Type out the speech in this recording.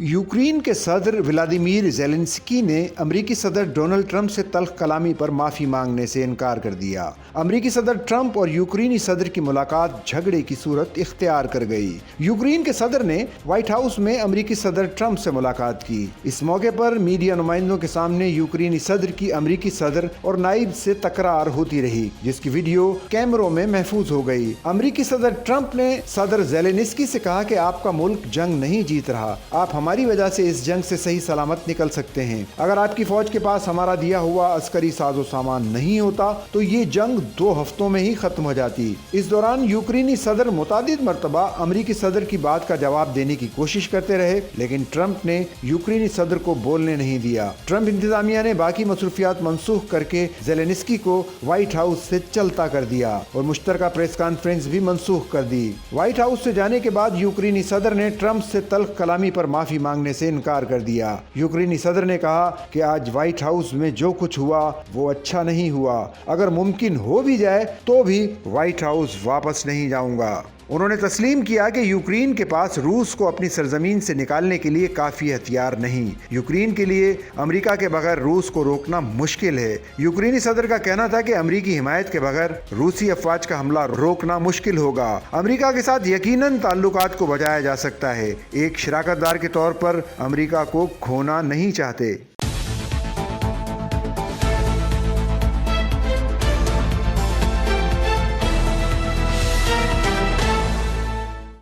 Ukraine के सदर Vladimir Zelensky ने अमरीकी सदर डोनाल्ड ट्रंप से तल्ख कलामी पर माफ़ी मांगने से इनकार कर दिया। अमरीकी सदर ट्रंप और यूक्रेनी सदर की मुलाकात झगड़े की सूरत इख्तियार कर गई। यूक्रेन के सदर ने व्हाइट हाउस में अमरीकी सदर ट्रंप से मुलाकात की। इस मौके पर मीडिया नुमाइंदों के सामने यूक्रेनी सदर की अमरीकी सदर और नायब से तकरार होती रही, जिसकी वीडियो कैमरों में महफूज हो गई। अमरीकी सदर ट्रंप ने सदर ज़ेलेंस्की से कहा कि आपका मुल्क जंग नहीं जीत रहा, आप हमारी वजह से इस जंग से सही सलामत निकल सकते हैं। अगर आपकी फौज के पास हमारा दिया हुआ अस्करी साजो सामान नहीं होता तो ये जंग 2 हफ्तों में ही खत्म हो जाती। इस दौरान यूक्रेनी सदर मुतादिद मरतबा अमरीकी सदर की बात का जवाब देने की कोशिश करते रहे, लेकिन ट्रंप ने यूक्रेनी सदर को बोलने नहीं दिया। ट्रंप इंतजामिया ने बाकी मसरूफियात मनसूख करके ज़ेलेंस्की को व्हाइट हाउस से चलता कर दिया और मुश्तरका प्रेस कॉन्फ्रेंस भी मनसूख कर दी। व्हाइट हाउस से जाने के बाद यूक्रेनी सदर ने ट्रंप से तल्ख कलामी पर माफी मांगने से इनकार कर दिया। यूक्रेनी सदर ने कहा कि आज व्हाइट हाउस में जो कुछ हुआ वो अच्छा नहीं हुआ, अगर मुमकिन हो भी जाए तो भी व्हाइट हाउस वापस नहीं जाऊंगा। उन्होंने तस्लीम किया कि यूक्रेन के पास रूस को अपनी सरजमीन से निकालने के लिए काफ़ी हथियार नहीं। यूक्रेन के लिए अमेरिका के बगैर रूस को रोकना मुश्किल है। यूक्रेनी सदर का कहना था कि अमेरिकी हिमायत के बगैर रूसी अफवाज का हमला रोकना मुश्किल होगा। अमेरिका के साथ यकीनन ताल्लुकात को बचाया जा सकता है। एक शराकतदार के तौर पर अमेरिका को खोना नहीं चाहते।